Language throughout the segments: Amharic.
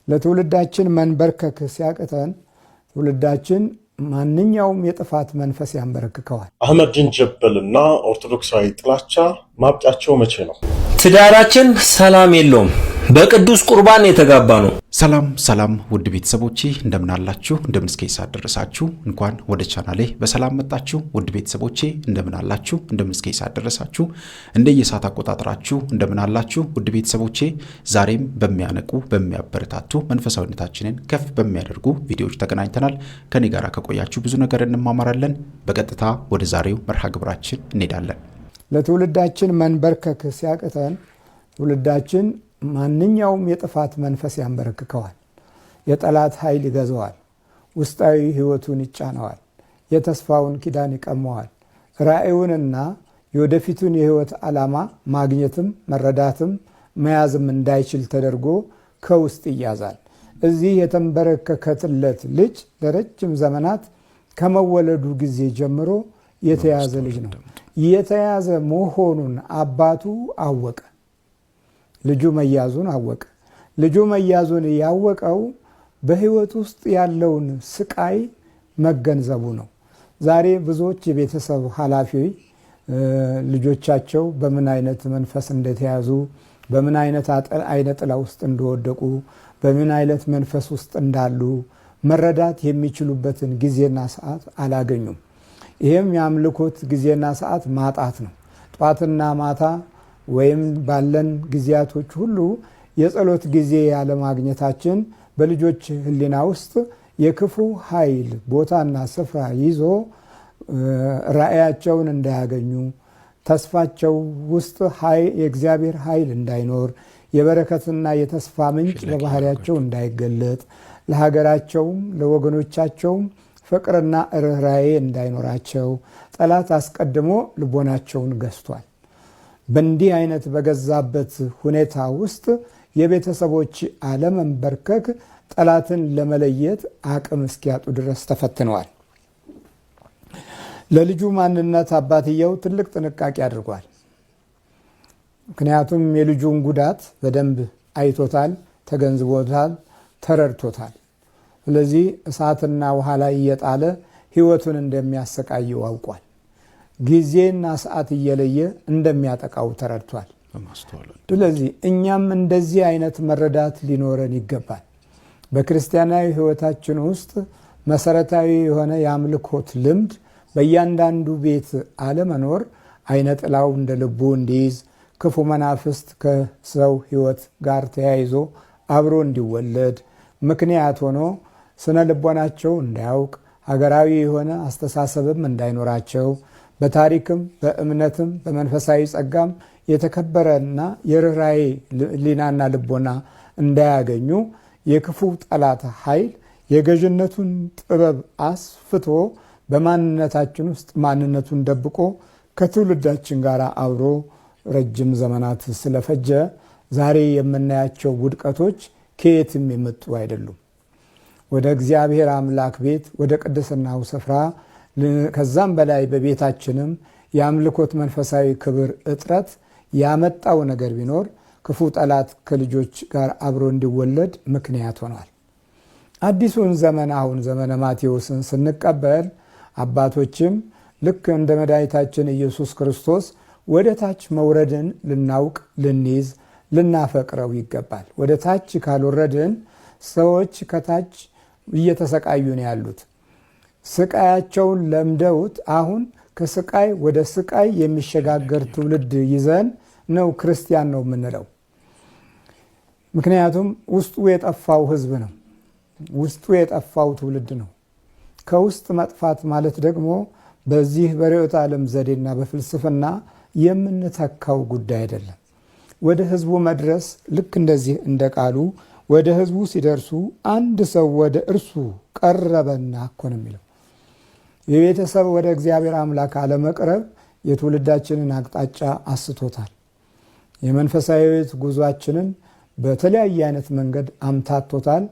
ለትውልዳችን መንበርከክ ሲያቅተን ትውልዳችን ማንኛውም የጥፋት መንፈስ ያንበረክከዋል። አህመዲን ጀበልና ኦርቶዶክሳዊ ጥላቻ ማብቂያቸው መቼ ነው? ትዳራችን ሰላም የለውም። በቅዱስ ቁርባን የተጋባ ነው። ሰላም ውድ ቤተሰቦቼ እንደምን አላችሁ? እንደምን እስከ ሰዓት ደረሳችሁ? እንኳን ወደ ቻናሌ በሰላም መጣችሁ። ውድ ቤተሰቦቼ እንደምን አላችሁ? እንደምን እስከ ሰዓት ደረሳችሁ? እንደየሰዓት አቆጣጠራችሁ እንደምን አላችሁ? ውድ ቤተሰቦቼ ዛሬም በሚያነቁ በሚያበረታቱ መንፈሳዊነታችንን ከፍ በሚያደርጉ ቪዲዮዎች ተገናኝተናል። ከኔ ጋር ከቆያችሁ ብዙ ነገር እንማማራለን። በቀጥታ ወደ ዛሬው መርሃ ግብራችን እንሄዳለን። ለትውልዳችን መንበርከክ ሲያቅተን ትውልዳችን ማንኛውም የጥፋት መንፈስ ያንበረክከዋል። የጠላት ኃይል ይገዛዋል። ውስጣዊ ህይወቱን ይጫነዋል። የተስፋውን ኪዳን ይቀመዋል። ራእዩንና የወደፊቱን የህይወት ዓላማ ማግኘትም መረዳትም መያዝም እንዳይችል ተደርጎ ከውስጥ ይያዛል። እዚህ የተንበረከከለት ልጅ ለረጅም ዘመናት ከመወለዱ ጊዜ ጀምሮ የተያዘ ልጅ ነው። የተያዘ መሆኑን አባቱ አወቀ። ልጁ መያዙን አወቀ። ልጁ መያዙን ያወቀው በህይወት ውስጥ ያለውን ስቃይ መገንዘቡ ነው። ዛሬ ብዙዎች የቤተሰብ ኃላፊዎች ልጆቻቸው በምን አይነት መንፈስ እንደተያዙ፣ በምን አይነት አይነ ጥላ ውስጥ እንደወደቁ፣ በምን አይነት መንፈስ ውስጥ እንዳሉ መረዳት የሚችሉበትን ጊዜና ሰዓት አላገኙም። ይህም የአምልኮት ጊዜና ሰዓት ማጣት ነው። ጧትና ማታ ወይም ባለን ጊዜያቶች ሁሉ የጸሎት ጊዜ ያለማግኘታችን በልጆች ህሊና ውስጥ የክፉ ኃይል ቦታና ስፍራ ይዞ ራእያቸውን እንዳያገኙ፣ ተስፋቸው ውስጥ የእግዚአብሔር ኃይል እንዳይኖር፣ የበረከትና የተስፋ ምንጭ በባህሪያቸው እንዳይገለጥ፣ ለሀገራቸውም ለወገኖቻቸውም ፍቅርና ርኅራኄ እንዳይኖራቸው ጠላት አስቀድሞ ልቦናቸውን ገዝቷል። በእንዲህ አይነት በገዛበት ሁኔታ ውስጥ የቤተሰቦች አለመንበርከክ ጠላትን ለመለየት አቅም እስኪያጡ ድረስ ተፈትነዋል። ለልጁ ማንነት አባትየው ትልቅ ጥንቃቄ አድርጓል። ምክንያቱም የልጁን ጉዳት በደንብ አይቶታል፣ ተገንዝቦታል፣ ተረድቶታል። ስለዚህ እሳትና ውሃ ላይ እየጣለ ህይወቱን እንደሚያሰቃየው አውቋል። ጊዜና ሰዓት እየለየ እንደሚያጠቃው ተረድቷል። ስለዚህ እኛም እንደዚህ አይነት መረዳት ሊኖረን ይገባል። በክርስቲያናዊ ህይወታችን ውስጥ መሰረታዊ የሆነ የአምልኮት ልምድ በእያንዳንዱ ቤት አለመኖር አይነ ጥላው እንደ ልቡ እንዲይዝ፣ ክፉ መናፍስት ከሰው ህይወት ጋር ተያይዞ አብሮ እንዲወለድ ምክንያት ሆኖ ስነ ልቦናቸው እንዳያውቅ፣ ሀገራዊ የሆነ አስተሳሰብም እንዳይኖራቸው፣ በታሪክም በእምነትም በመንፈሳዊ ጸጋም የተከበረና የርኅራኄ ሊናና ልቦና እንዳያገኙ የክፉ ጠላት ኃይል የገዥነቱን ጥበብ አስፍቶ በማንነታችን ውስጥ ማንነቱን ደብቆ ከትውልዳችን ጋር አብሮ ረጅም ዘመናት ስለፈጀ ዛሬ የምናያቸው ውድቀቶች ከየትም የመጡ አይደሉም። ወደ እግዚአብሔር አምላክ ቤት ወደ ቅድስናው ስፍራ ከዛም በላይ በቤታችንም የአምልኮት መንፈሳዊ ክብር እጥረት ያመጣው ነገር ቢኖር ክፉ ጠላት ከልጆች ጋር አብሮ እንዲወለድ ምክንያት ሆኗል። አዲሱን ዘመን አሁን ዘመነ ማቴዎስን ስንቀበል አባቶችም ልክ እንደ መድኃኒታችን ኢየሱስ ክርስቶስ ወደ ታች መውረድን ልናውቅ፣ ልንይዝ፣ ልናፈቅረው ይገባል። ወደ ታች ካልወረድን ሰዎች ከታች እየተሰቃዩ ነው ያሉት። ስቃያቸውን ለምደውት አሁን ከስቃይ ወደ ስቃይ የሚሸጋገር ትውልድ ይዘን ነው ክርስቲያን ነው የምንለው። ምክንያቱም ውስጡ የጠፋው ህዝብ ነው፣ ውስጡ የጠፋው ትውልድ ነው። ከውስጥ መጥፋት ማለት ደግሞ በዚህ በርዕዮተ ዓለም ዘዴና በፍልስፍና የምንተካው ጉዳይ አይደለም። ወደ ህዝቡ መድረስ ልክ እንደዚህ እንደ ቃሉ ወደ ህዝቡ ሲደርሱ አንድ ሰው ወደ እርሱ ቀረበና እኮ ነው የሚለው። የቤተሰብ ወደ እግዚአብሔር አምላክ አለመቅረብ የትውልዳችንን አቅጣጫ አስቶታል። የመንፈሳዊ ጉዟችንን በተለያየ አይነት መንገድ አምታቶታል።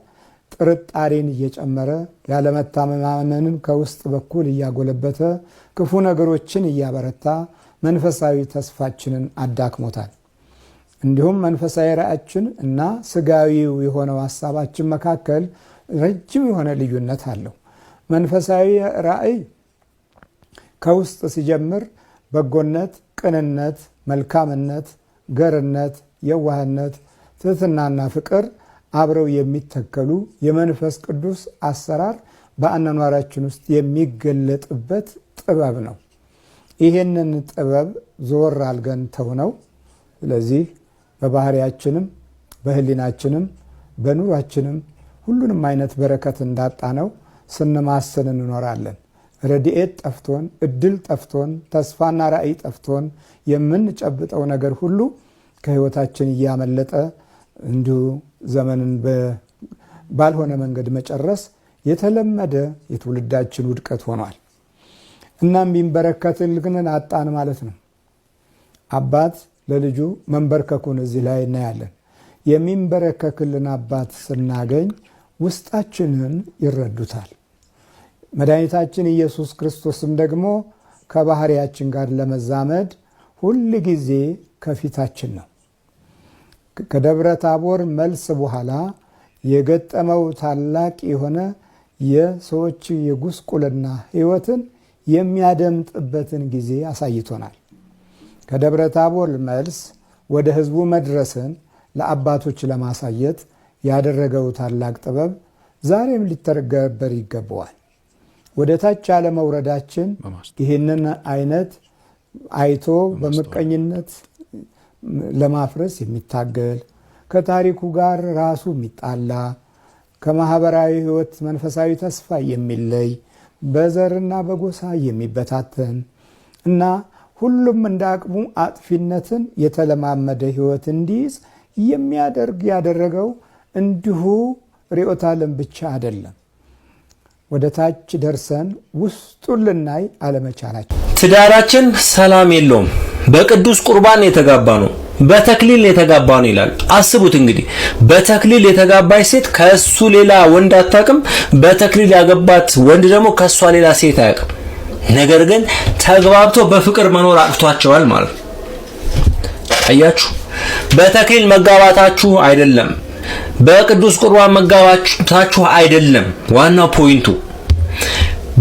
ጥርጣሬን እየጨመረ ያለመታመናንን ከውስጥ በኩል እያጎለበተ ክፉ ነገሮችን እያበረታ መንፈሳዊ ተስፋችንን አዳክሞታል። እንዲሁም መንፈሳዊ ራእያችን እና ስጋዊው የሆነው ሐሳባችን መካከል ረጅም የሆነ ልዩነት አለው። መንፈሳዊ ራእይ ከውስጥ ሲጀምር በጎነት፣ ቅንነት፣ መልካምነት፣ ገርነት፣ የዋህነት፣ ትህትናና ፍቅር አብረው የሚተከሉ የመንፈስ ቅዱስ አሰራር በአኗኗራችን ውስጥ የሚገለጥበት ጥበብ ነው። ይሄንን ጥበብ ዞር አልገን ተውነው። ስለዚህ በባህሪያችንም በህሊናችንም በኑሯችንም ሁሉንም አይነት በረከት እንዳጣነው ስንማስን እንኖራለን። ረድኤት ጠፍቶን፣ እድል ጠፍቶን፣ ተስፋና ራእይ ጠፍቶን የምንጨብጠው ነገር ሁሉ ከህይወታችን እያመለጠ እንዲሁ ዘመንን ባልሆነ መንገድ መጨረስ የተለመደ የትውልዳችን ውድቀት ሆኗል። እናም ቢንበረከትልን አጣን ማለት ነው። አባት ለልጁ መንበርከኩን እዚህ ላይ እናያለን። የሚንበረከክልን አባት ስናገኝ ውስጣችንን ይረዱታል። መድኃኒታችን ኢየሱስ ክርስቶስም ደግሞ ከባህሪያችን ጋር ለመዛመድ ሁል ጊዜ ከፊታችን ነው። ከደብረ ታቦር መልስ በኋላ የገጠመው ታላቅ የሆነ የሰዎች የጉስቁልና ህይወትን የሚያደምጥበትን ጊዜ አሳይቶናል። ከደብረ ታቦር መልስ ወደ ህዝቡ መድረስን ለአባቶች ለማሳየት ያደረገው ታላቅ ጥበብ ዛሬም ሊተገበር ይገባዋል። ወደ ታች አለመውረዳችን ይህንን አይነት አይቶ በምቀኝነት ለማፍረስ የሚታገል ከታሪኩ ጋር ራሱ የሚጣላ ከማህበራዊ ህይወት መንፈሳዊ ተስፋ የሚለይ በዘርና በጎሳ የሚበታተን እና ሁሉም እንደ አቅሙ አጥፊነትን የተለማመደ ህይወት እንዲይዝ የሚያደርግ ያደረገው እንዲሁ ርዕዮተ ዓለም ብቻ አይደለም። ወደ ታች ደርሰን ውስጡን ልናይ አለመቻላችን። ትዳራችን ሰላም የለውም። በቅዱስ ቁርባን የተጋባ ነው፣ በተክሊል የተጋባ ነው ይላል። አስቡት እንግዲህ በተክሊል የተጋባች ሴት ከሱ ሌላ ወንድ አታውቅም። በተክሊል ያገባት ወንድ ደግሞ ከሷ ሌላ ሴት አያውቅም። ነገር ግን ተግባብቶ በፍቅር መኖር አቅቷቸዋል ማለት ነው። አያችሁ፣ በተክሊል መጋባታችሁ አይደለም፣ በቅዱስ ቁርባን መጋባታችሁ አይደለም። ዋናው ፖይንቱ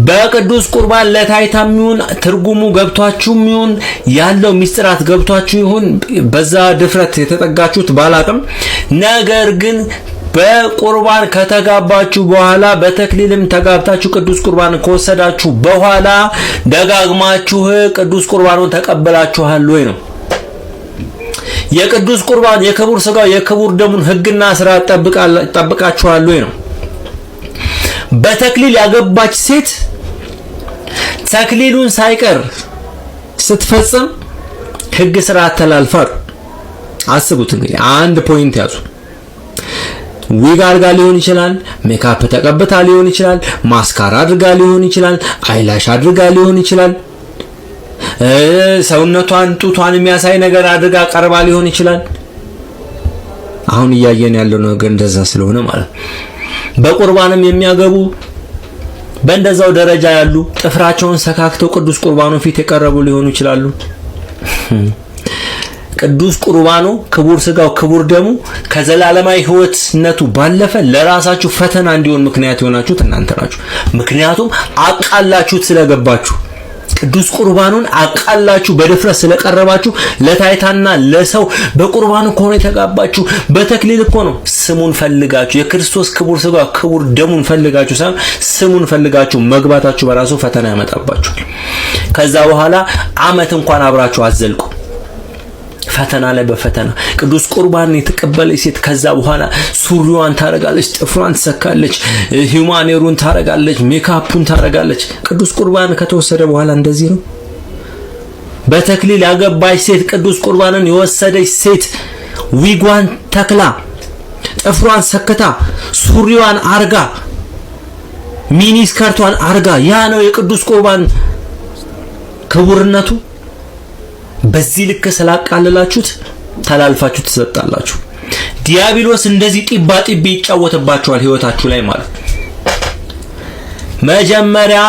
በቅዱስ ቁርባን ለታይታም ይሁን ትርጉሙ ገብቷችሁም ይሁን ያለው ሚስጥራት ገብቷችሁ ይሁን በዛ ድፍረት የተጠጋችሁት ባላቅም፣ ነገር ግን በቁርባን ከተጋባችሁ በኋላ በተክሊልም ተጋብታችሁ ቅዱስ ቁርባን ከወሰዳችሁ በኋላ ደጋግማችሁ ቅዱስ ቁርባኑን ተቀበላችኋል ወይ ነው። የቅዱስ ቁርባን የክቡር ሥጋው የክቡር ደሙን ሕግና ሥርዓት ጠብቃችኋል ወይ ነው። በተክሊል ያገባች ሴት ተክሊሉን ሳይቀር ስትፈጽም ሕግ ሥርዓት ተላልፋል። አስቡት እንግዲህ አንድ ፖይንት ያዙ። ዊግ አድርጋ ሊሆን ይችላል፣ ሜካፕ ተቀብታ ሊሆን ይችላል፣ ማስካራ አድርጋ ሊሆን ይችላል፣ አይላሽ አድርጋ ሊሆን ይችላል፣ ሰውነቷን ጡቷን የሚያሳይ ነገር አድርጋ ቀርባ ሊሆን ይችላል። አሁን እያየን ያለው ነገር እንደዛ ስለሆነ ማለት በቁርባንም የሚያገቡ በእንደዛው ደረጃ ያሉ ጥፍራቸውን ሰካክተው ቅዱስ ቁርባኑ ፊት የቀረቡ ሊሆኑ ይችላሉ። ቅዱስ ቁርባኑ ክቡር ሥጋው ክቡር ደሙ ከዘላለማዊ ሕይወትነቱ ባለፈ ለራሳችሁ ፈተና እንዲሆን ምክንያት የሆናችሁት እናንተ ናችሁ። ምክንያቱም አቃላችሁት ስለገባችሁ ቅዱስ ቁርባኑን አቃላችሁ በድፍረት ስለቀረባችሁ ለታይታና ለሰው በቁርባኑ እኮ ነው የተጋባችሁ፣ በተክሊል እኮ ነው። ስሙን ፈልጋችሁ የክርስቶስ ክቡር ሥጋው ክቡር ደሙን ፈልጋችሁ ሳይሆን ስሙን ፈልጋችሁ መግባታችሁ በራሱ ፈተና ያመጣባችኋል። ከዛ በኋላ ዓመት እንኳን አብራችሁ አዘልቁ። ፈተና ላይ በፈተና ቅዱስ ቁርባን የተቀበለች ሴት ከዛ በኋላ ሱሪዋን ታረጋለች፣ ጥፍሯን ትሰካለች፣ ሂውማኔሩን ታረጋለች፣ ሜካፑን ታረጋለች። ቅዱስ ቁርባን ከተወሰደ በኋላ እንደዚህ ነው። በተክሊል ያገባች ሴት ቅዱስ ቁርባንን የወሰደች ሴት ዊጓን ተክላ፣ ጥፍሯን ሰክታ፣ ሱሪዋን አርጋ፣ ሚኒስከርቷን አርጋ፣ ያ ነው የቅዱስ ቁርባን ክቡርነቱ። በዚህ ልክ ስላቃለላችሁት ተላልፋችሁ ትሰጣላችሁ። ዲያብሎስ እንደዚህ ጢባ ጢቢ ይጫወትባችኋል ህይወታችሁ ላይ ማለት። መጀመሪያ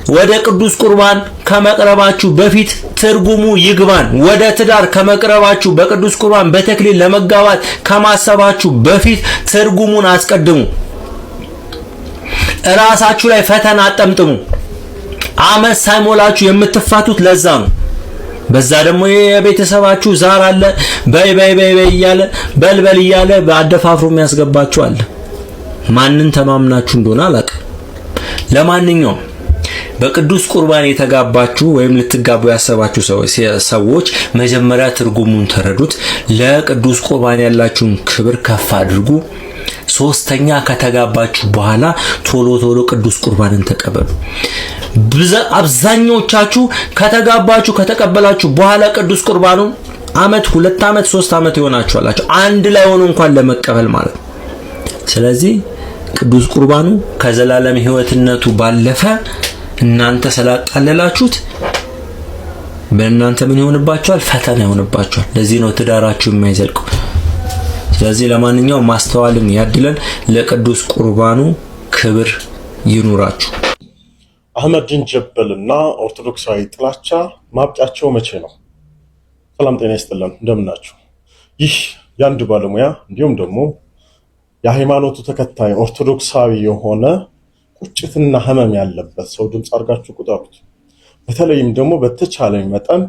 ወደ ቅዱስ ቁርባን ከመቅረባችሁ በፊት ትርጉሙ ይግባን። ወደ ትዳር ከመቅረባችሁ በቅዱስ ቁርባን በተክሊል ለመጋባት ከማሰባችሁ በፊት ትርጉሙን አስቀድሙ። ራሳችሁ ላይ ፈተና አጠምጥሙ። ዓመት ሳይሞላችሁ የምትፋቱት ለዛ ነው። በዛ ደግሞ የቤተሰባችሁ ዛር አለ በይ እያለ በልበል እያለ በአደፋፍሮ የሚያስገባችሁ አለ። ማንን ተማምናችሁ እንደሆነ አላውቅም። ለማንኛውም በቅዱስ ቁርባን የተጋባችሁ ወይም ልትጋቡ ያሰባችሁ ሰዎች መጀመሪያ ትርጉሙን ተረዱት። ለቅዱስ ቁርባን ያላችሁን ክብር ከፍ አድርጉ። ሶስተኛ ከተጋባችሁ በኋላ ቶሎ ቅዱስ ቁርባንን ተቀበሉ። አብዛኞቻችሁ ከተጋባችሁ ከተቀበላችሁ በኋላ ቅዱስ ቁርባኑን ዓመት 2 ዓመት 3 ዓመት ይሆናችኋላችሁ አንድ ላይ ሆኖ እንኳን ለመቀበል ማለት ነው። ስለዚህ ቅዱስ ቁርባኑ ከዘላለም ሕይወትነቱ ባለፈ እናንተ ስላቃለላችሁት በእናንተ ምን ይሆንባችኋል? ፈተና ይሆንባችኋል። ለዚህ ነው ትዳራችሁ የማይዘልቀው። ስለዚህ ለማንኛውም ማስተዋልን ያድለን። ለቅዱስ ቁርባኑ ክብር ይኑራችሁ። አህመዲን ጀበልና ኦርቶዶክሳዊ ጥላቻ ማብቂያቸው መቼ ነው? ሰላም ጤና ይስጥልን፣ እንደምናችሁ። ይህ የአንድ ባለሙያ እንዲሁም ደግሞ የሃይማኖቱ ተከታይ ኦርቶዶክሳዊ የሆነ ቁጭትና ህመም ያለበት ሰው ድምፅ አድርጋችሁ ቁጠሩት። በተለይም ደግሞ በተቻለ መጠን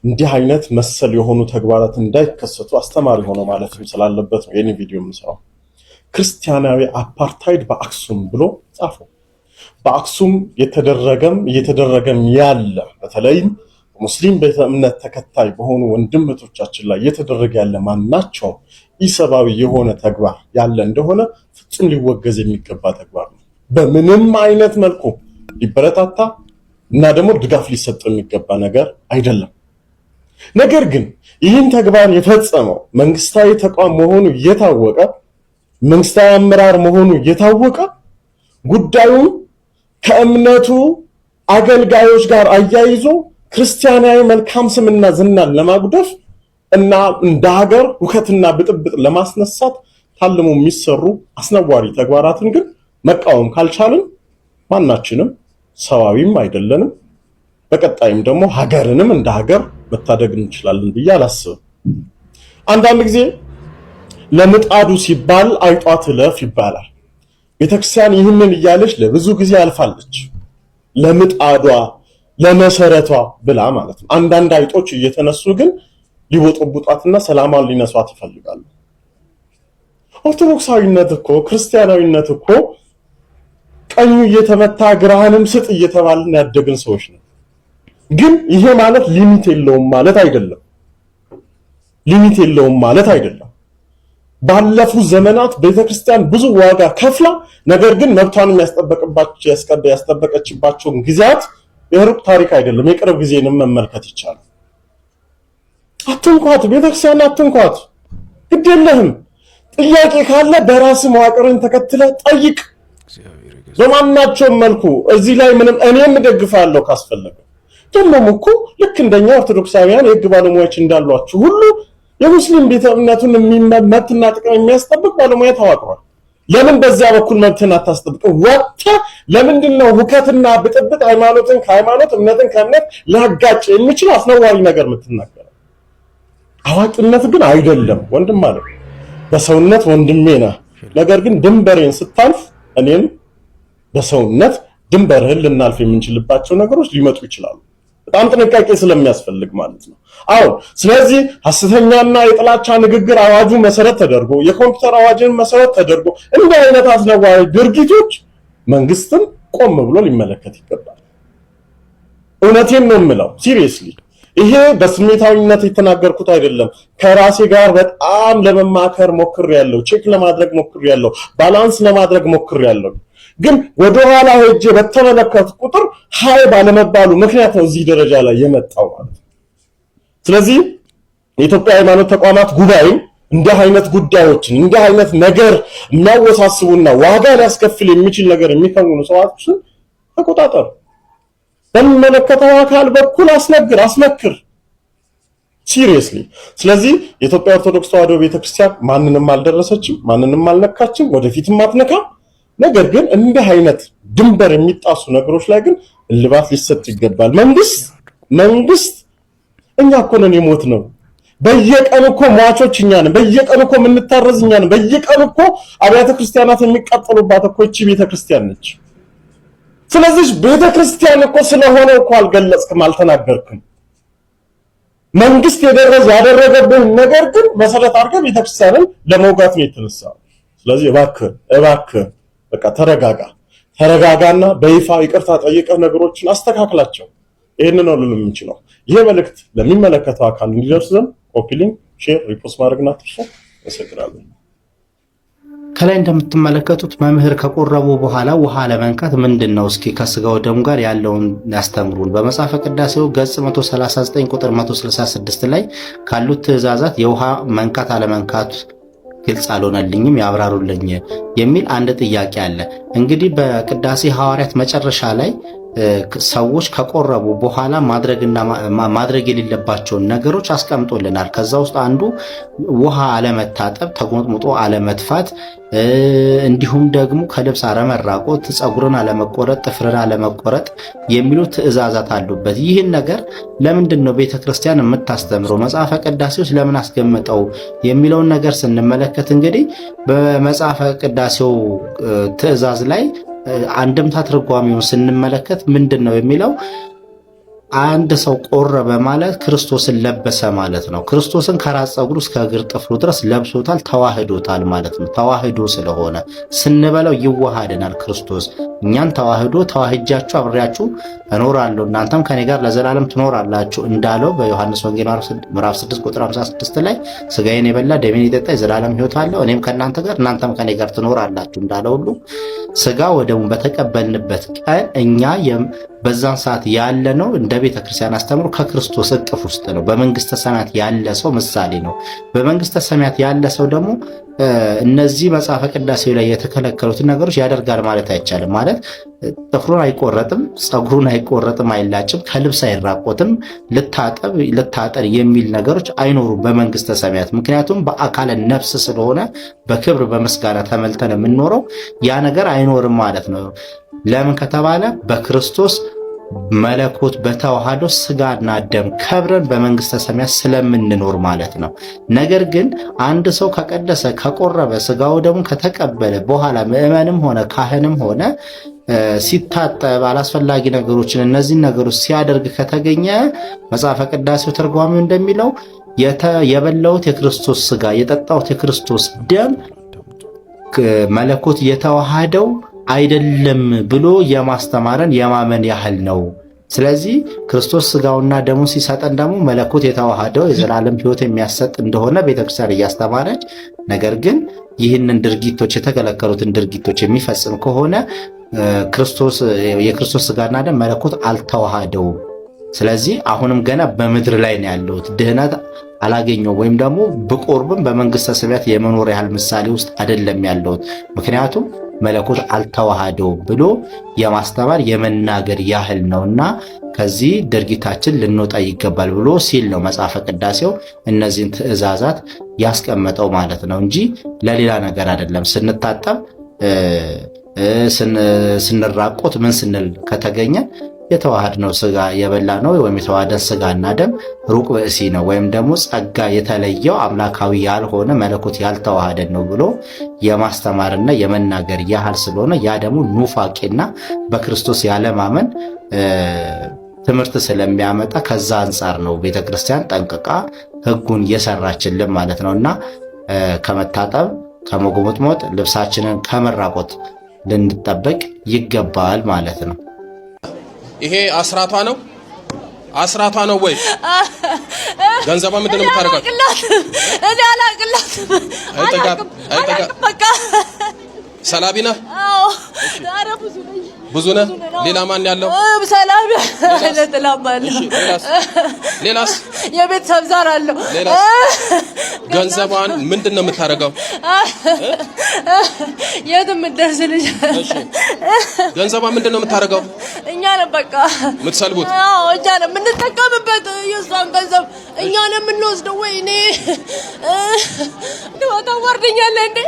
እንዲህ አይነት መሰል የሆኑ ተግባራት እንዳይከሰቱ አስተማሪ ሆኖ ማለትም ስላለበት ነው የኔ ቪዲዮ የምሰራው። ክርስቲያናዊ አፓርታይድ በአክሱም ብሎ ጻፈው። በአክሱም እየተደረገም ያለ በተለይም ሙስሊም ቤተ እምነት ተከታይ በሆኑ ወንድምቶቻችን ላይ እየተደረገ ያለ ማናቸው ኢሰባዊ የሆነ ተግባር ያለ እንደሆነ ፍጹም ሊወገዝ የሚገባ ተግባር ነው። በምንም አይነት መልኩ ሊበረታታ እና ደግሞ ድጋፍ ሊሰጠው የሚገባ ነገር አይደለም። ነገር ግን ይህን ተግባር የፈጸመው መንግስታዊ ተቋም መሆኑ እየታወቀ መንግስታዊ አመራር መሆኑ እየታወቀ ጉዳዩን ከእምነቱ አገልጋዮች ጋር አያይዞ ክርስቲያናዊ መልካም ስምና ዝናን ለማጉደፍ እና እንደ ሀገር ሁከትና ብጥብጥ ለማስነሳት ታልሞ የሚሰሩ አስነዋሪ ተግባራትን ግን መቃወም ካልቻልን ማናችንም ሰዋዊም አይደለንም። በቀጣይም ደግሞ ሀገርንም እንደ ሀገር መታደግ እንችላለን ብዬ አላስብም። አንዳንድ ጊዜ ለምጣዱ ሲባል አይጧ ትለፍ ይባላል። ቤተክርስቲያን ይህንን እያለች ለብዙ ጊዜ አልፋለች። ለምጣዷ ለመሰረቷ ብላ ማለት ነው። አንዳንድ አይጦች እየተነሱ ግን ሊቦጠቡጣትና ሰላማን ሊነሷት ይፈልጋሉ። ኦርቶዶክሳዊነት እኮ ክርስቲያናዊነት እኮ ቀኙ እየተመታ ግራህንም ስጥ እየተባልን ያደግን ሰዎች ነው። ግን ይሄ ማለት ሊሚት የለውም ማለት አይደለም። ባለፉት ዘመናት ቤተክርስቲያን ብዙ ዋጋ ከፍላ ነገር ግን መብቷን ያስጠበቀችባቸውን ጊዜያት የሩቅ ታሪክ አይደለም፣ የቅርብ ጊዜንም መመልከት ይቻላል። አትንኳት፣ ቤተክርስቲያን አትንኳት፣ ግድ የለህም። ጥያቄ ካለ በራስ መዋቅርን ተከትለ ጠይቅ። በማናቸውም መልኩ እዚህ ላይ ምንም እኔም ደግፋለሁ ካስፈለገ። ደግሞም እኮ ልክ እንደኛ ኦርቶዶክሳውያን የህግ ባለሙያዎች እንዳሏችሁ ሁሉ የሙስሊም ቤተ እምነቱን መብትና ጥቅም የሚያስጠብቅ ባለሙያ ተዋቅሯል። ለምን በዚያ በኩል መብትን አታስጠብቅ? ወጥተህ ለምንድነው ሁከትና ብጥብጥ ሃይማኖትን ከሃይማኖት እምነትን ከእምነት ሊያጋጭ የሚችል አስነዋሪ ነገር የምትናገረው? አዋቂነት ግን አይደለም ወንድም ማለት በሰውነት ወንድሜ ነህ። ነገር ግን ድንበሬን ስታልፍ እኔም በሰውነት ድንበርህን ልናልፍ የምንችልባቸው ነገሮች ሊመጡ ይችላሉ። በጣም ጥንቃቄ ስለሚያስፈልግ ማለት ነው። አሁን ስለዚህ ሐሰተኛና የጥላቻ ንግግር አዋጁ መሰረት ተደርጎ የኮምፒውተር አዋጅን መሰረት ተደርጎ እንዲህ አይነት አስነዋሪ ድርጊቶች መንግስትም ቆም ብሎ ሊመለከት ይገባል። እውነቴን ነው የምለው፣ ሲሪየስሊ ይሄ በስሜታዊነት የተናገርኩት አይደለም። ከራሴ ጋር በጣም ለመማከር ሞክሬያለሁ፣ ቼክ ለማድረግ ሞክሬያለሁ፣ ባላንስ ለማድረግ ሞክሬያለሁ። ግን ወደ ኋላ ሄጄ በተመለከቱ ቁጥር ሀይ ባለመባሉ ምክንያት ነው እዚህ ደረጃ ላይ የመጣው ማለት ነው። ስለዚህ የኢትዮጵያ ሃይማኖት ተቋማት ጉባኤ እንዲህ አይነት ጉዳዮችን እንዲህ አይነት ነገር የሚያወሳስቡና ዋጋ ሊያስከፍል የሚችል ነገር የሚከውኑ ሰዎችን ተቆጣጠሩ። በሚመለከተው አካል በኩል አስመክር ሲሪየስሊ። ስለዚህ የኢትዮጵያ ኦርቶዶክስ ተዋሕዶ ቤተክርስቲያን ማንንም አልደረሰችም፣ ማንንም አልነካችም፣ ወደፊትም አትነካም። ነገር ግን እንዲህ አይነት ድንበር የሚጣሱ ነገሮች ላይ ግን እልባት ሊሰጥ ይገባል። መንግስት እኛ እኮ ነን የሞት ነው። በየቀኑ እኮ ሟቾች እኛ ነን። በየቀኑ እኮ የምንታረዝ እኛ ነን። በየቀኑ እኮ አብያተ ክርስቲያናት የሚቃጠሉባት እኮ እቺ ቤተክርስቲያን ነች። ስለዚህ ቤተክርስቲያን እኮ ስለሆነ እኮ አልገለጽክም፣ አልተናገርክም። መንግስት ያደረገብህ ነገር ግን መሰረት አድርገህ ቤተክርስቲያንን ለመውጋት ነው የተነሳው። ስለዚህ እባክህ በቃ ተረጋጋና በይፋ ይቅርታ ጠይቀህ ነገሮችን አስተካክላቸው። ይሄን ነው ልል የምንችለው። ይሄ መልእክት ለሚመለከተው አካል እንዲደርስ ዘንድ ኮፒ ሊንክ፣ ሼር፣ ሪፖስት ማድረግና አትርሱ። አመሰግናለሁ። ከላይ እንደምትመለከቱት መምህር ከቆረቡ በኋላ ውሃ ለመንካት ምንድነው እስኪ ከስጋው ደሙ ጋር ያለውን ያስተምሩን። በመጽሐፈ ቅዳሴው ገጽ 139 ቁጥር 166 ላይ ካሉት ትእዛዛት የውሃ መንካት አለመንካት ግልጽ አልሆነልኝም ያብራሩልኝ የሚል አንድ ጥያቄ አለ። እንግዲህ በቅዳሴ ሐዋርያት መጨረሻ ላይ ሰዎች ከቆረቡ በኋላ ማድረግ የሌለባቸውን ነገሮች አስቀምጦልናል። ከዛ ውስጥ አንዱ ውሃ አለመታጠብ፣ ተጎጥሙጦ አለመትፋት፣ እንዲሁም ደግሞ ከልብስ አለመራቆት፣ ፀጉርን አለመቆረጥ፣ ጥፍርን አለመቆረጥ የሚሉ ትእዛዛት አሉበት። ይህን ነገር ለምንድን ነው ቤተክርስቲያን የምታስተምረው? መጽሐፈ ቅዳሴዎች ለምን አስቀምጠው የሚለውን ነገር ስንመለከት እንግዲህ በመጽሐፈ ቅዳሴው ትእዛዝ ላይ አንድምታ ትርጓሜውን ስንመለከት ምንድነው የሚለው? አንድ ሰው ቆረበ ማለት ክርስቶስን ለበሰ ማለት ነው። ክርስቶስን ከራስ ፀጉሩ እስከ እግር ጥፍሩ ድረስ ለብሶታል፣ ተዋህዶታል ማለት ነው። ተዋህዶ ስለሆነ ስንበለው ይዋሃደናል ክርስቶስ። እኛን ተዋህጃችሁ አብሬያችሁ እኖራለሁ እናንተም ከኔ ጋር ለዘላለም ትኖራላችሁ እንዳለው በዮሐንስ ወንጌል ምዕራፍ 6 ቁጥር 56 ላይ ስጋዬን የበላ ደሜን የጠጣ የዘላለም ሕይወት አለው እኔም ከእናንተ ጋር እናንተም ከኔ ጋር ትኖራላችሁ እንዳለው ሁሉ ስጋ ወደሙን በተቀበልንበት ቀን እኛ በዛን ሰዓት ያለ ነው እንደ ቤተ ክርስቲያን አስተምሮ ከክርስቶስ እቅፍ ውስጥ ነው። በመንግስተ ሰማያት ያለ ሰው ምሳሌ ነው። በመንግስተ ሰማያት ያለ ሰው ደግሞ እነዚህ መጽሐፈ ቅዳሴው ላይ የተከለከሉትን ነገሮች ያደርጋል ማለት አይቻልም። ማለት ጥፍሩን አይቆረጥም፣ ፀጉሩን አይቆረጥም፣ አይላጭም፣ ከልብስ አይራቆትም፣ ልታጠር የሚል ነገሮች አይኖሩም በመንግስተ ሰማያት። ምክንያቱም በአካለ ነፍስ ስለሆነ በክብር በምስጋና ተመልተን የምንኖረው ያ ነገር አይኖርም ማለት ነው። ለምን ከተባለ በክርስቶስ መለኮት በተዋህዶ ስጋና ደም ከብረን በመንግስተ ሰማያት ስለምንኖር ማለት ነው። ነገር ግን አንድ ሰው ከቀደሰ ከቆረበ ስጋው ደሙ ከተቀበለ በኋላ ምዕመንም ሆነ ካህንም ሆነ ሲታጠብ አላስፈላጊ ነገሮችን እነዚህን ነገሮች ሲያደርግ ከተገኘ መጽሐፈ ቅዳሴው ተርጓሚው እንደሚለው የበላሁት የክርስቶስ ስጋ የጠጣሁት የክርስቶስ ደም መለኮት የተዋሃደው አይደለም ብሎ የማስተማረን የማመን ያህል ነው። ስለዚህ ክርስቶስ ስጋውና ደሙ ሲሰጠን ደግሞ መለኮት የተዋሃደው የዘላለም ሕይወት የሚያሰጥ እንደሆነ ቤተክርስቲያን እያስተማረች፣ ነገር ግን ይህንን ድርጊቶች የተከለከሉትን ድርጊቶች የሚፈጽም ከሆነ የክርስቶስ ስጋና ደም መለኮት አልተዋሃደውም። ስለዚህ አሁንም ገና በምድር ላይ ነው ያለሁት፣ ድህነት አላገኘው ወይም ደግሞ ብቆርብም በመንግስተ ሰማያት የመኖር ያህል ምሳሌ ውስጥ አይደለም ያለሁት፣ ምክንያቱም መለኮት አልተዋሃደውም ብሎ የማስተማር የመናገር ያህል ነውና ከዚህ ድርጊታችን ልንወጣ ይገባል ብሎ ሲል ነው መጽሐፈ ቅዳሴው እነዚህን ትእዛዛት ያስቀመጠው ማለት ነው እንጂ ለሌላ ነገር አይደለም። ስንታጠብ ስንራቆት ምን ስንል ከተገኘ የተዋሃድነው ስጋ የበላ ነው ወይም የተዋሃደን ስጋና ደም ሩቅ ብእሲ ነው ወይም ደግሞ ጸጋ የተለየው አምላካዊ ያልሆነ መለኮት ያልተዋሃደን ነው ብሎ የማስተማርና የመናገር ያህል ስለሆነ ያ ደግሞ ኑፋቄና በክርስቶስ ያለማመን ትምህርት ስለሚያመጣ ከዛ አንጻር ነው ቤተክርስቲያን ጠንቅቃ ሕጉን የሰራችልን ማለት ነውና ከመታጠብ ከመጎሞጥሞጥ ልብሳችንን ከመራቆት ልንጠበቅ ይገባል ማለት ነው። ይሄ አስራቷ ነው። አስራቷ ነው ወይ ገንዘቧ ምንድነው የምታረጋት? እኔ አላቅላትም። አይጠጋ ሰላቢና አዎ ዳራ ብዙ ነኝ ብዙ ነህ። ሌላ ማን ያለው? ሰላም ለጥላማለ። እሺ ሌላስ? የቤተሰብ ዛር አለው። ገንዘቧን ምንድነው የምታረጋው? የትም እንደርስ ልጅ። እሺ ገንዘቧን ምንድነው የምታረጋው? እኛ ነን በቃ የምትሰልቡት? አዎ እኛ ነን የምንጠቀምበት። የእሷን ገንዘብ እኛ ነን የምንወስደው። ወይኔ እንደው ታዋርደኛለህ እንዴ?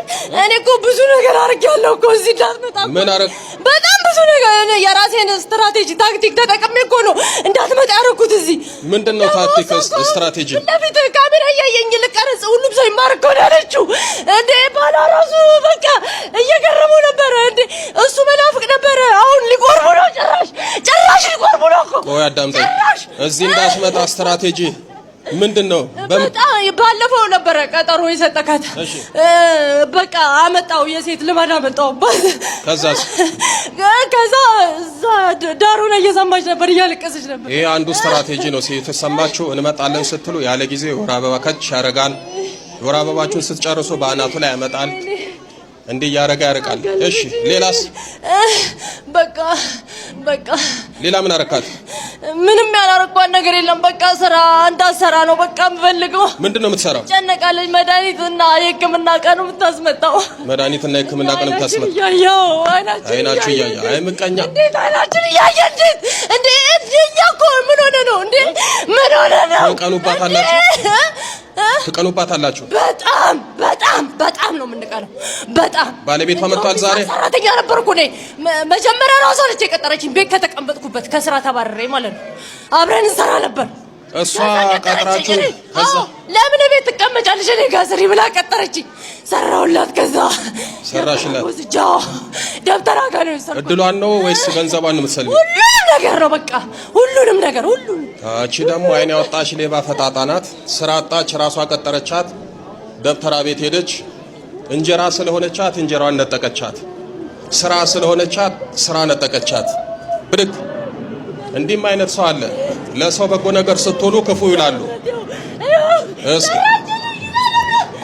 እኔ እኮ ብዙ ነገር አድርጌያለሁ እኮ እዚህ እንዳትመጣ። ምን አረግ? በጣም ብዙ ነገር የራሴን ስትራቴጂ ታክቲክ ተጠቅሜ እኮ ነው እንዳትመጣ ያደረኩት እዚህ። ምንድነው ታክቲክ ስትራቴጂ? ለፊት ካሜራ እያየኝ ልቀርጽ ሁሉም ሰው ይማር እኮ ነው ያለችው እንዴ። ባላ ራሱ በቃ እየገረመው ነበረ እንዴ። እሱ መናፍቅ ነበረ። አሁን ሊቆርቡ ነው። ጭራሽ ሊቆርቡ ነው እኮ። ቆይ አዳምጠኝ። እዚህ እንዳትመጣ ስትራቴጂ ምንድነው? በጣም ባለፈው ነበረ ቀጠሮ የሰጠካት። በቃ አመጣው የሴት ልማድ አመጣውባት። ከዛ ዳሩ ላይ እየሰማች ነበር፣ እያለቀሰች ነበር። ይሄ አንዱ ስትራቴጂ ነው። የተሰማችሁ እንመጣለን ስትሉ ያለ ጊዜ ወር አበባ ከች ያረጋል። ወር አበባችሁን ስትጨርሱ በአናቱ ላይ ያመጣል። እንዲህ ያረጋ ያርቃል። እሺ ሌላስ? በቃ ሌላ ምን አረካት? ምንም ያላረኳት ነገር የለም። በቃ ስራ እንዳሰራ ነው በቃ የምፈልገው። ምንድነው የምትሰራው? ጨነቃለች። መድኃኒትና የሕክምና ቀን የምታስመጣው። መድኃኒትና የሕክምና ቀን የምታስመጣው። ያያው አይናችሁ ያያ አይ ምቀኛ እንዴት አይናችን ያያ እንዴ እኛ እኮ ምን ሆነ ነው እንዴ? ምን ሆነ ነው? ትቀኑባታላችሁ። በጣም ነው የምንቀነው። በጣም ባለቤቷ መጥቷል ዛሬ። ሰራተኛ ነበርኩ እኔ መጀመሪያ ራሷ ነች የቀጠረችኝ። ቤት ከተቀመጥኩበት ከስራ ተባረሬ ማለት ነው። አብረን እንሰራ ነበር። እሷ ቀጥራችሁ ከዛ ለምን ቤት ትቀመጫለሽ እኔ ጋር ስሪ ብላ ቀጠረችኝ። ሰራውላት። ከዛ ሰራሽላት? ወስጃ ደብተራ ጋር ነው የሰራው። እድሏን ነው ወይስ ገንዘቧን ነው የምትሰልቢው? ሁሉንም ነገር ነው በቃ ሁሉንም ነገር። እቺ ደግሞ አይን ያወጣሽ ሌባ ፈጣጣ ናት። ስራ አጣች፣ ራሷ ቀጠረቻት። ደብተራ ቤት ሄደች። እንጀራ ስለሆነቻት እንጀራዋን ነጠቀቻት። ስራ ስለሆነቻት ስራ ነጠቀቻት። ብድግ እንዲህም አይነት ሰው አለ። ለሰው በጎ ነገር ስትሆኑ ክፉ ይላሉ። እስኪ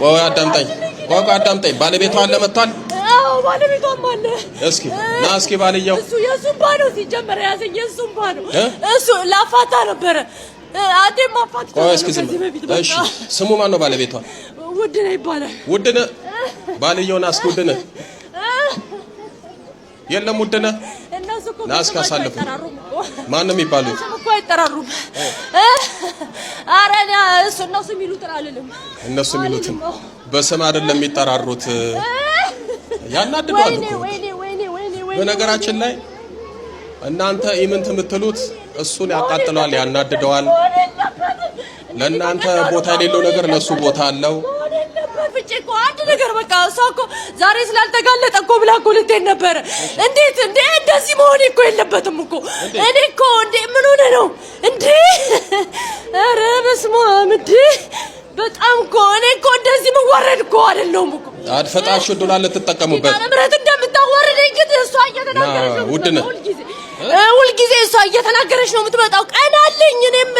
ቆይ አዳምጠኝ። ባለቤቷ አለ መጥቷል? አዎ ባለቤቷም አለ። እስኪ ና እስኪ ባልየው እሱ የሱም ባዶ ሲጀመር ያዘኝ የሱም ባዶ እሱ ላፋታ ነበረ። አንዴ ማፋታ። ቆይ እስኪ ዝም። እሺ ስሙ ማን ነው ባለቤቷ? ውድነህ ይባላል። ውድነህ ባልየው ና እስኪ ውድነህ የለም ውድነህ ና እስኪ አሳልፉ። ማን ነው የሚባሉት? እኮ አይጠራሩም። ኧረ እነሱ የሚሉትን አልልም። እነሱ የሚሉትን በስም አይደለም የሚጠራሩት። ያናድዷል እኮ። በነገራችን ላይ እናንተ ኢምንት የምትሉት እሱን ያቃጥለዋል፣ ያናድደዋል። ለእናንተ ቦታ የሌለው ነገር ለሱ ቦታ አለው። እኮ አንድ ነገር በቃ እሷ እኮ ዛሬ ስላልተጋለጠ እኮ ብላ እኮ ልትሄድ ነበረ። እንዴት እንደዚህ መሆን እኮ የለበትም እኮ። እኔ እኮ ምን ሆነ ነው እንዴ? ኧረ በስመ አብ እንዴ! በጣም እኮ እኔ እኮ እንደዚህ መዋረድ እኮ አይደለሁም እኮ። አድፈጣችሁ ዱላ ልትጠቀሙበት ምረት እንደምታዋርደኝ ግን እሷ እየተናገረች ነው። ውድነህ ሁልጊዜ እሷ እየተናገረች ነው የምትመጣው። ቀን አለኝ እኔም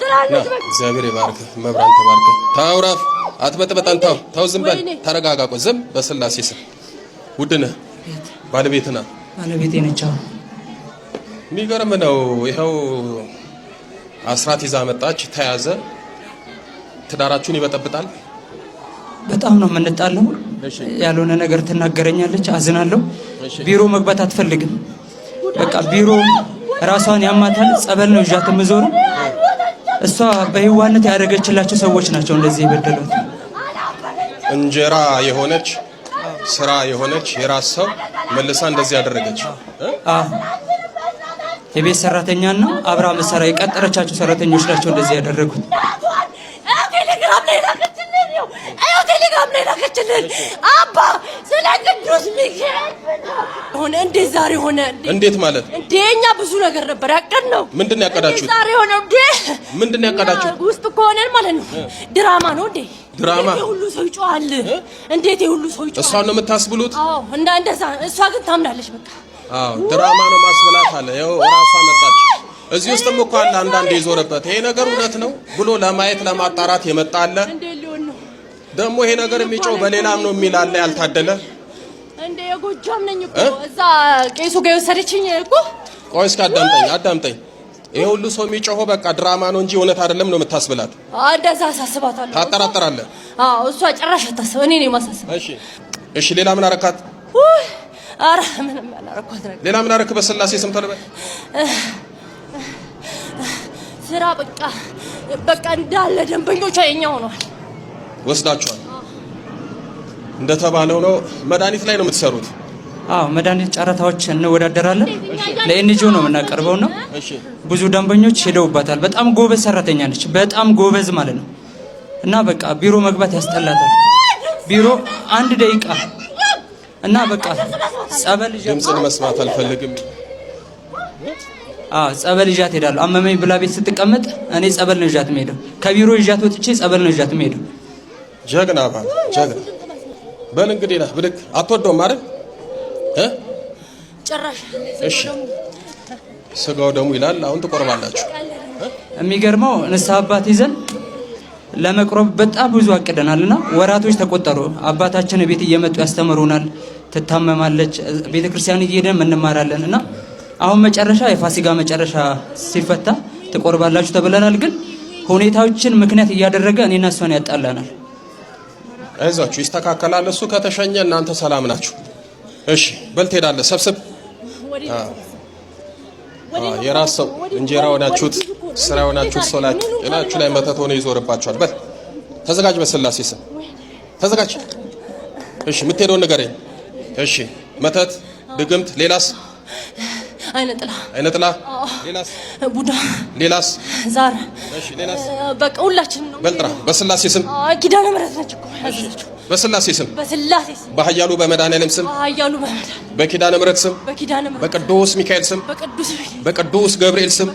ትላለች። እግዚአብሔር ይባርክ፣ መብራን ተባርክ። ታውራፍ አትበጥበጠን። ተው ዝም በል ተረጋጋ። ቆይ ዝም በስላሴ ስም። ውድነህ ባለቤት ናት? ባለቤቴ ነች። የሚገርም ነው። ይኸው አስራት ይዛ መጣች፣ ተያዘ። ትዳራችሁን ይበጠብጣል። በጣም ነው የምንጣለው። ያልሆነ ነገር ትናገረኛለች፣ አዝናለሁ። ቢሮ መግባት አትፈልግም። በቃ ቢሮ ራሷን ያማታል። ጸበል ነው ይዣት የምዞረው። እሷ በህዋነት ያደረገችላቸው ሰዎች ናቸው እንደዚህ የበደሏት። እንጀራ የሆነች ስራ የሆነች የራስ ሰው መልሳ እንደዚህ ያደረገች የቤት ሰራተኛና አብራ መሰራ የቀጠረቻቸው ሰራተኞች ናቸው እንደዚህ ያደረጉት። ቴሌግራም ላይ ላከችልን አባ ስለ ቅዱስ ሚካኤል ሆነ። እንዴት ዛሬ ሆነ? እንዴት ማለት እኛ ብዙ ነገር ነበር ያቀድነው። ምንድን ነው ያቀዳችሁት? ዛሬ ሆነ እንዴ? ምንድን ነው ያቀዳችሁት? ውስጥ እኮ ሆነን ማለት ነው። ድራማ ነው እንዴ? ድራማ ሁሉ ሰው ይጮሃል። እንዴት ሁሉ ሰው ይጮሃል? እሷን ነው የምታስብሉት? አዎ እንደዛ። እሷ ግን ታምናለች። በቃ አዎ ድራማ ነው ማስብላት አለ። ያው ራሷ መጣች። እዚህ ውስጥም እኮ አለ አንዳንዴ ይዞርበት ይሄ ነገር እውነት ነው ብሎ ለማየት ለማጣራት የመጣ አለ። ደግሞ ይሄ ነገር የሚጮው በሌላም ነው የሚል አለ ያልታደለ። እንደ የጎጃም ነኝ እኮ እዛ ቄሱ ጋር የወሰደችኝ እኮ። ቆይ እስኪ አዳምጠኝ። ይሄ ሁሉ ሰው የሚጮኸው በቃ ድራማ ነው እንጂ እውነት አይደለም ነው የምታስብላት? እንደዛ አሳስባታለሁ። ታጠራጥራለህ? እሷ ጭራሽ አታስብ፣ እኔ ነኝ የማሳስብ። እሺ ሌላ ምን አረካት? ኧረ ምንም ያላረኳት ነገር። ሌላ ምን አረክ? በስላሴ ስም ተልበል። ስራ በቃ እንዳለ ደንበኞቿ የኛ ሆነዋል። ወስዳችኋል? እንደተባለው ነው። መድኃኒት ላይ ነው የምትሰሩት? መድኃኒት ጨረታዎች እንወዳደራለን። ለኤንጂኦ ነው የምናቀርበው ነው። ብዙ ደንበኞች ሄደውባታል። በጣም ጎበዝ ሰራተኛ ነች፣ በጣም ጎበዝ ማለት ነው። እና በቃ ቢሮ መግባት ያስጠላታል። ቢሮ 1 ደቂቃ እና በቃ ጸበል ድምፅን መስማት አልፈልግም። ጸበል ይዣት ሄዳለሁ። አመመኝ ብላ ቤት ስትቀመጥ እኔ ጸበል ነው ይዣት የምሄደው። ከቢሮ ይዣት ወጥቼ ጸበል ነው ይዣት የምሄደው። ጀግና ባል ጀግና። በል እንግዲህ ነህ ብድግ። አትወደውም አይደል? ጭራሽ እሺ ስጋው ደግሞ ይላል። አሁን ትቆርባላችሁ። የሚገርመው ንስሐ አባት ይዘን ለመቅረብ በጣም ብዙ አቅደናልና ወራቶች ተቆጠሩ። አባታችን ቤት እየመጡ ያስተምሩናል። ትታመማለች፣ ቤተክርስቲያን እየሄድን እንማራለን እና አሁን መጨረሻ የፋሲካ መጨረሻ ሲፈታ ትቆርባላችሁ ተብለናል። ግን ሁኔታዎችን ምክንያት እያደረገ እኔና እሷን ያጣላናል። አይዟችሁ ይስተካከላል። እሱ ከተሸኘ እናንተ ሰላም ናችሁ። እሺ በል ትሄዳለህ። ሰብስብ። የራስ ሰው እንጀራ ሆናችሁት ስራ ሆናችሁት ሰው ላይ ጤናችሁ ላይ መተት ሆነ ይዞርባችኋል። በል ተዘጋጅ፣ በስላሴ ስም ተዘጋጅ። እሺ የምትሄደውን ንገረኝ። እሺ መተት፣ ድግምት፣ ሌላስ? አይነ ጥላ፣ ሌላስ? ቡዳ፣ ሌላስ? ዛር። እሺ ሌላስ? በቃ ሁላችንም ነው። በል ጥራ። በስላሴ ስም። ኪዳነ ምሕረት ነች እኮ ያዘችው። በስላሴ ስም። በስላሴ ስም። በኃያሉ በመድኃኔዓለም ስም። በኃያሉ በመድኃኔዓለም። በኪዳነ ምሕረት ስም። በኪዳነ ምሕረት። በቅዱስ ሚካኤል ስም። በቅዱስ ገብርኤል ስም።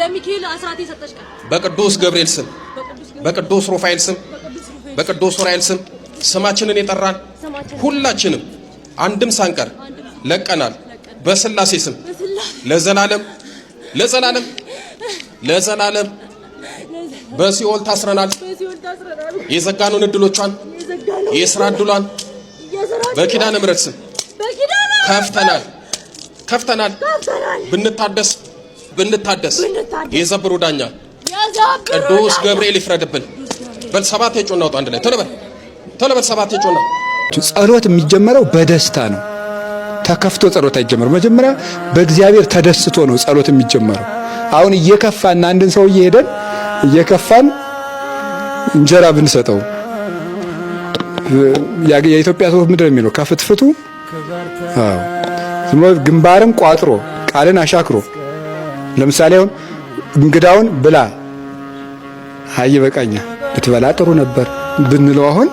ለሚካኤል አስራት የሰጠች ቀን። በቅዱስ ገብርኤል ስም። በቅዱስ ሩፋኤል ስም። በቅዱስ ኡራኤል ስም ስማችንን የጠራን ሁላችንም አንድም ሳንቀር ለቀናል። በስላሴ ስም ለዘላለም ለዘላለም ለዘላለም በሲኦል ታስረናል። የዘጋኑን እድሎቿን የስራ እድሏን በኪዳነ ምሕረት ስም ከፍተናል። ብንታደስ የዘብሩ ዳኛ ቅዱስ ገብርኤል ይፍረድብን። በል 7 የጮና ወጣ አንድ ላይ ቶሎ በል 7 የጮና። ጸሎት የሚጀመረው በደስታ ነው። ተከፍቶ ጸሎት አይጀመርም። መጀመሪያ በእግዚአብሔር ተደስቶ ነው ጸሎት የሚጀመረው። አሁን እየከፋን አንድን ሰው ሄደን እየከፋን እንጀራ ብንሰጠው የኢትዮጵያ ሰው ምንድን ነው የሚለው? ከፍትፍቱ ግንባርን ቋጥሮ ቃልን አሻክሮ። ለምሳሌ አሁን እንግዳውን ብላ አይ በቃኛ ብትበላ ጥሩ ነበር ብንለው አሁን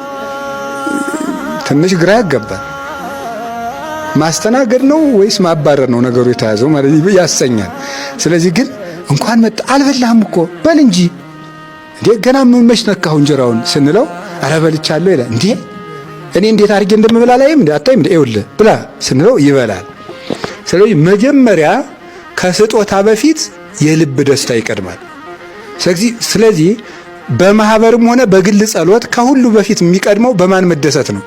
ትንሽ ግራ ያጋባል። ማስተናገድ ነው ወይስ ማባረር ነው ነገሩ የተያዘው ማለት ያሰኛል። ስለዚህ ግን እንኳን መጣ አልበላህም እኮ በል እንጂ እንዴ ገና ምን መች ነካሁ እንጀራውን ስንለው ኧረ በልቻለሁ ይላል። እንዴ እኔ እንዴት አድርጌ እንደምበላ ላይም እንዴ አታይም እንዴ ይኸውልህ ብላ ስንለው ይበላል። ስለዚህ መጀመሪያ ከስጦታ በፊት የልብ ደስታ ይቀድማል። ስለዚህ በማህበርም ሆነ በግል ጸሎት ከሁሉ በፊት የሚቀድመው በማን መደሰት ነው?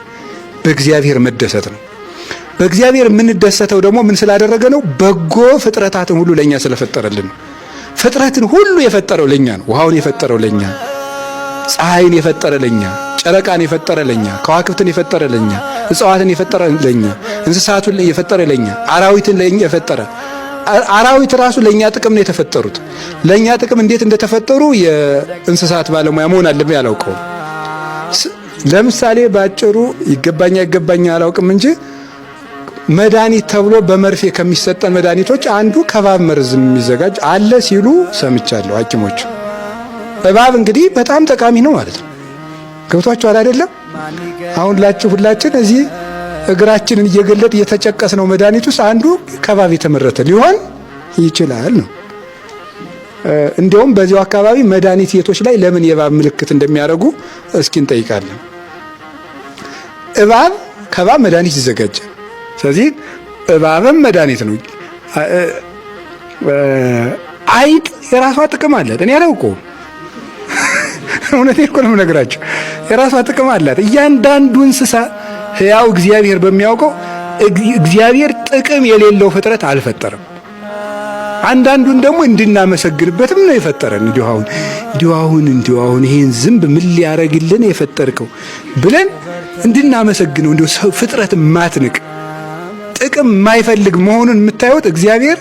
በእግዚአብሔር መደሰት ነው። በእግዚአብሔር የምንደሰተው ደግሞ ምን ስላደረገ ነው? በጎ ፍጥረታትን ሁሉ ለኛ ስለፈጠረልን ነው። ፍጥረትን ሁሉ የፈጠረው ለኛ ነው። ውሃውን የፈጠረው ለኛ፣ ፀሐይን የፈጠረ ለኛ፣ ጨረቃን የፈጠረ ለኛ፣ ከዋክብትን የፈጠረ ለኛ፣ እጽዋትን የፈጠረ ለኛ፣ እንስሳቱን የፈጠረ ለኛ፣ አራዊትን ለኛ የፈጠረ። አራዊት ራሱ ለኛ ጥቅም ነው የተፈጠሩት። ለኛ ጥቅም እንዴት እንደተፈጠሩ የእንስሳት ባለሙያ መሆን አለብኝ አላውቀውም። ለምሳሌ ባጭሩ ይገባኛ አላውቅም እንጂ መድኃኒት ተብሎ በመርፌ ከሚሰጠን መድኃኒቶች አንዱ ከባብ መርዝ የሚዘጋጅ አለ ሲሉ ሰምቻለሁ ሐኪሞች። እባብ እንግዲህ በጣም ጠቃሚ ነው ማለት ነው። ገብቷችኋል አይደለም? አሁን ሁላችን እዚህ እግራችንን እየገለጥ እየተጨቀስ ነው መድኃኒት ውስጥ አንዱ ከባብ የተመረተ ሊሆን ይችላል ነው። እንዲያውም በዚያው አካባቢ መድኃኒት ቤቶች ላይ ለምን የእባብ ምልክት እንደሚያደርጉ እስኪ እንጠይቃለን። ከባብ መድኃኒት ይዘጋጃል። ስለዚህ እባብም መድኃኒት ነው። አይጥ የራሷ ጥቅም አላት። እኔ አላውቀውም። እውነቴን እኮ ነው የምነግራቸው። የራሷ ጥቅም አላት። እያንዳንዱ እንስሳ ሕያው እግዚአብሔር በሚያውቀው እግዚአብሔር ጥቅም የሌለው ፍጥረት አልፈጠረም። አንዳንዱን ደግሞ እንድናመሰግንበትም ነው የፈጠረን። እንዲሁ አሁን ይሄን ዝንብ ምን ሊያረግልን የፈጠርከው ብለን እንድናመሰግነው። እንዲሁ ፍጥረት ማትንቅ ጥቅም የማይፈልግ መሆኑን የምታዩት እግዚአብሔር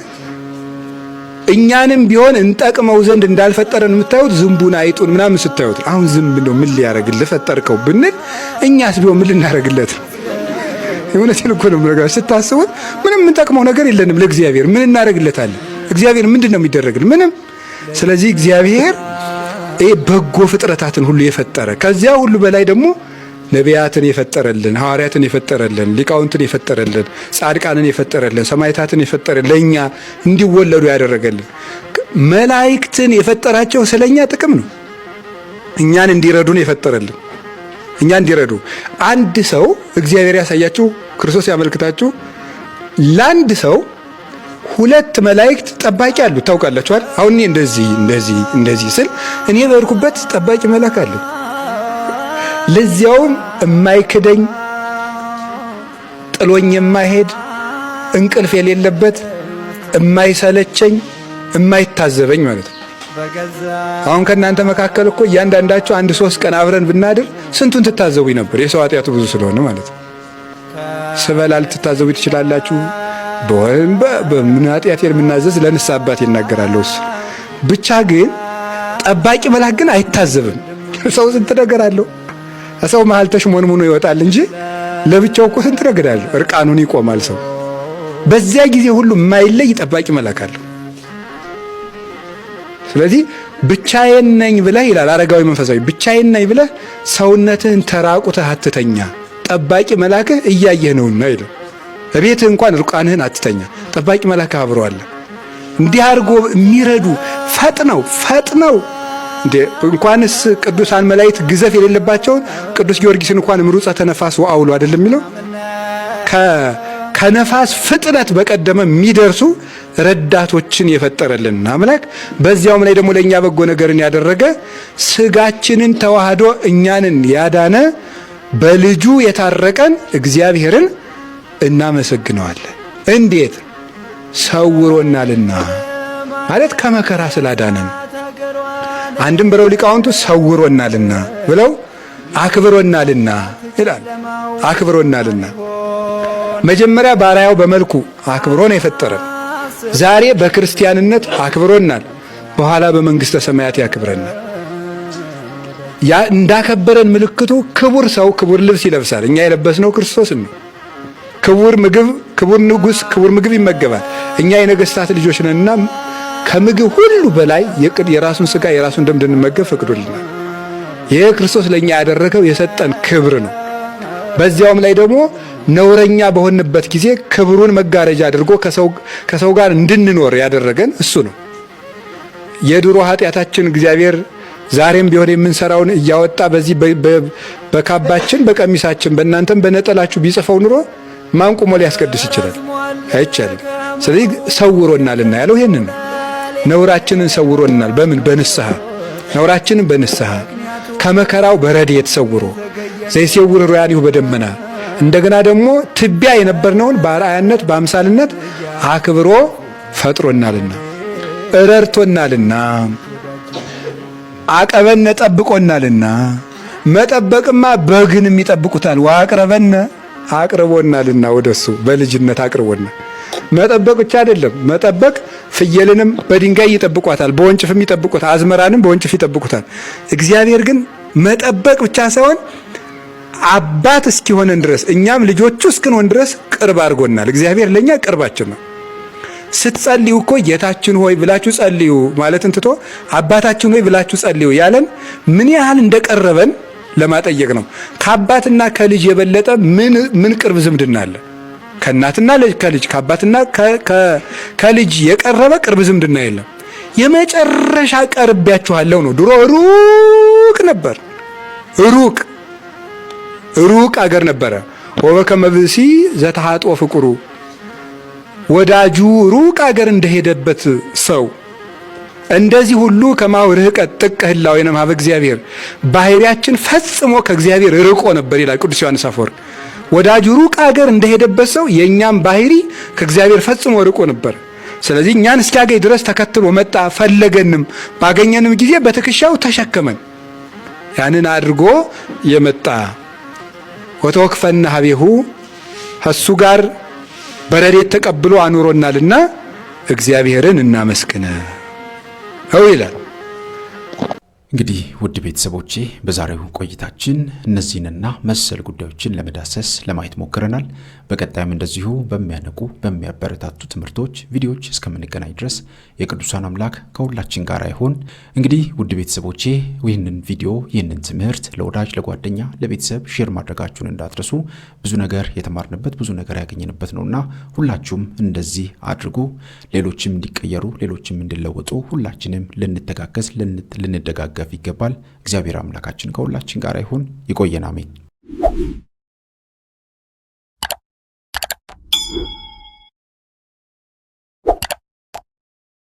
እኛንም ቢሆን እንጠቅመው ዘንድ እንዳልፈጠረን የምታዩት ዝንቡን አይጡን ምናምን ስታዩት፣ አሁን ዝንብ ነው ምን ሊያረግልህ ፈጠርከው ብንል እኛስ ቢሆን ምን ልናረግለት? የእውነቴን እኮ ነው የምነግራችሁ። ስታስቡት ምንም የምንጠቅመው ነገር የለንም ለእግዚአብሔር። ምን እናረግለታለን? እግዚአብሔር ምንድን ነው የሚደረግልን? ምንም። ስለዚህ እግዚአብሔር በጎ ፍጥረታትን ሁሉ የፈጠረ ከዚያ ሁሉ በላይ ደግሞ ነቢያትን የፈጠረልን፣ ሐዋርያትን የፈጠረልን፣ ሊቃውንትን የፈጠረልን፣ ጻድቃንን የፈጠረልን፣ ሰማዕታትን የፈጠረልን፣ ለኛ እንዲወለዱ ያደረገልን፣ መላእክትን የፈጠራቸው ስለኛ ጥቅም ነው። እኛን እንዲረዱን የፈጠረልን፣ እኛ እንዲረዱ። አንድ ሰው እግዚአብሔር ያሳያችሁ፣ ክርስቶስ ያመልክታችሁ፣ ለአንድ ሰው 2 መላእክት ጠባቂ አሉት። ታውቃላችኋል? አሁን እኔ እንደዚህ ስል እኔ በርኩበት ጠባቂ መልአክ አለ። ለዚያውም የማይክደኝ ጥሎኝ የማይሄድ እንቅልፍ የሌለበት የማይሰለቸኝ የማይታዘበኝ ማለት ነው። አሁን ከእናንተ መካከል እኮ እያንዳንዳችሁ 1-3 ቀን አብረን ብናድር ስንቱን ትታዘቡኝ ነበር? የሰው ኃጢአቱ ብዙ ስለሆነ ማለት ነው። ስበላ ልትታዘቡ ትችላላችሁ። በምን ኃጢአት የምናዘዝ ለንስሐ አባት ይናገራለሁ። እሱ ብቻ ግን ጠባቂ መልአክ ግን አይታዘብም። ሰው ስንት ነገር አለው። ሰው መሃል ተሽሞንሙኖ ይወጣል እንጂ ለብቻው እኮ ስንት ነገር አለው። እርቃኑን ይቆማል ሰው። በዚያ ጊዜ ሁሉ የማይለይ ጠባቂ መልአክ አለው። ስለዚህ ብቻዬን ነኝ ብለህ ይላል አረጋዊ መንፈሳዊ፣ ብቻዬን ነኝ ብለህ ሰውነትህን ተራቁተህ አትተኛ፣ ጠባቂ መልአክህ እያየህ ነውና ይላል። በቤትህ እንኳን እርቃንህን አትተኛ፣ ጠባቂ መልአክ አብሮ አለ። እንዲህ አድርጎ የሚረዱ ፈጥነው እንኳንስ ቅዱሳን መላእክት ግዘፍ የሌለባቸውን ቅዱስ ጊዮርጊስን እንኳን ምሩፀ ተነፋስ ወአውሎ አይደለም የሚለው ከነፋስ ፍጥነት በቀደመ የሚደርሱ ረዳቶችን የፈጠረልን አምላክ፣ በዚያውም ላይ ደግሞ ለኛ በጎ ነገርን ያደረገ ስጋችንን ተዋህዶ እኛንን ያዳነ በልጁ የታረቀን እግዚአብሔርን እናመሰግነዋለን። እንዴት? ሰውሮናልና ማለት ከመከራ ስላዳነን። አንድም ብለው ሊቃውንቱ ሰውሮናልና ብለው አክብሮናልና ይላል። አክብሮናልና መጀመሪያ ባሪያው በመልኩ አክብሮ ነው የፈጠረን። ዛሬ በክርስቲያንነት አክብሮናል፣ በኋላ በመንግስተ ሰማያት ያክብረናል። ያ እንዳከበረን ምልክቱ ክቡር ሰው ክቡር ልብስ ይለብሳል። እኛ የለበስነው ክርስቶስን ነው። ክቡር ምግብ፣ ክቡር ንጉሥ ክቡር ምግብ ይመገባል። እኛ የነገስታት ልጆች ነንና ከምግብ ሁሉ በላይ የራሱን ስጋ የራሱን ደም እንድንመገብ ፈቅዶልናል። ይሄ ክርስቶስ ለኛ ያደረገው የሰጠን ክብር ነው። በዚያውም ላይ ደግሞ ነውረኛ በሆንበት ጊዜ ክብሩን መጋረጃ አድርጎ ከሰው ጋር እንድንኖር ያደረገን እሱ ነው። የድሮ ኃጢአታችን እግዚአብሔር ዛሬም ቢሆን የምንሰራውን እያወጣ በዚህ በካባችን በቀሚሳችን በእናንተም በነጠላችሁ ቢጽፈው ኑሮ ማን ቆሞ ሊያስቀድስ ይችላል? አይቻልም። ስለዚህ ሰውሮናልና ያለው ይሄንን ነው። ነውራችንን ሰውሮናል። በምን? በንስሐ ነውራችንን በንስሐ ከመከራው በረድኤት ሰውሮ ዘይሴውር ሩያኒሁ በደመና እንደገና ደግሞ ትቢያ የነበርነውን በአርአያነት በአምሳልነት አክብሮ ፈጥሮናልና እረርቶናልና አቀበነ ጠብቆናልና። መጠበቅማ በግንም ይጠብቁታል። ወአቅረበነ አቅርቦናልና ወደሱ በልጅነት አቅርቦና። መጠበቅ ብቻ አይደለም፣ መጠበቅ ፍየልንም በድንጋይ ይጠብቋታል፣ በወንጭፍም ይጠብቁታል፣ አዝመራንም በወንጭፍ ይጠብቁታል። እግዚአብሔር ግን መጠበቅ ብቻ ሳይሆን አባት እስኪሆነን ድረስ እኛም ልጆቹ እስክንሆን ድረስ ቅርብ አድርጎናል። እግዚአብሔር ለኛ ቅርባችን ነው። ስትጸልዩ እኮ ጌታችን ሆይ ብላችሁ ጸልዩ ማለትን ትቶ አባታችን ሆይ ብላችሁ ጸልዩ ያለን ምን ያህል እንደቀረበን ለማጠየቅ ነው። ከአባትና ከልጅ የበለጠ ምን ቅርብ ዝምድና አለ? ከእናትና ከልጅ ከአባትና ከልጅ የቀረበ ቅርብ ዝምድና የለም። የመጨረሻ ቀርቤያችኋለሁ ነው። ድሮ ሩቅ ነበር፣ ሩቅ አገር ነበረ። ወበከመ ብእሲ ዘተሃጦ ፍቁሩ፣ ወዳጁ ሩቅ አገር እንደሄደበት ሰው እንደዚህ ሁሉ ከማሁ ርህቀት ጥቀ ህላዌነ እምኀበ እግዚአብሔር፣ ባህሪያችን ፈጽሞ ከእግዚአብሔር ርቆ ነበር ይላል ቅዱስ ዮሐንስ አፈወርቅ። ወዳጁ ሩቅ አገር እንደሄደበት ሰው የእኛም ባህሪ ከእግዚአብሔር ፈጽሞ ርቆ ነበር። ስለዚህ እኛን እስኪያገኝ ድረስ ተከትሎ መጣ። ፈለገንም፣ ባገኘንም ጊዜ በትከሻው ተሸከመን። ያንን አድርጎ የመጣ ወተወክፈና ሀቤሁ እሱ ጋር በረድኤት ተቀብሎ አኑሮናልና እግዚአብሔርን እናመስግነው ይላል። እንግዲህ ውድ ቤተሰቦቼ በዛሬው ቆይታችን እነዚህንና መሰል ጉዳዮችን ለመዳሰስ ለማየት ሞክረናል። በቀጣይም እንደዚሁ በሚያነቁ በሚያበረታቱ ትምህርቶች ቪዲዮዎች እስከምንገናኝ ድረስ የቅዱሳን አምላክ ከሁላችን ጋር ይሁን። እንግዲህ ውድ ቤተሰቦቼ ይህንን ቪዲዮ ይህንን ትምህርት ለወዳጅ ለጓደኛ ለቤተሰብ ሼር ማድረጋችሁን እንዳትረሱ። ብዙ ነገር የተማርንበት ብዙ ነገር ያገኘንበት ነውና ሁላችሁም እንደዚህ አድርጉ። ሌሎችም እንዲቀየሩ ሌሎችም እንዲለወጡ ሁላችንም ልንተጋገዝ ልንደጋገፍ ይገባል። እግዚአብሔር አምላካችን ከሁላችን ጋር ይሁን። ይቆየን። አሜን።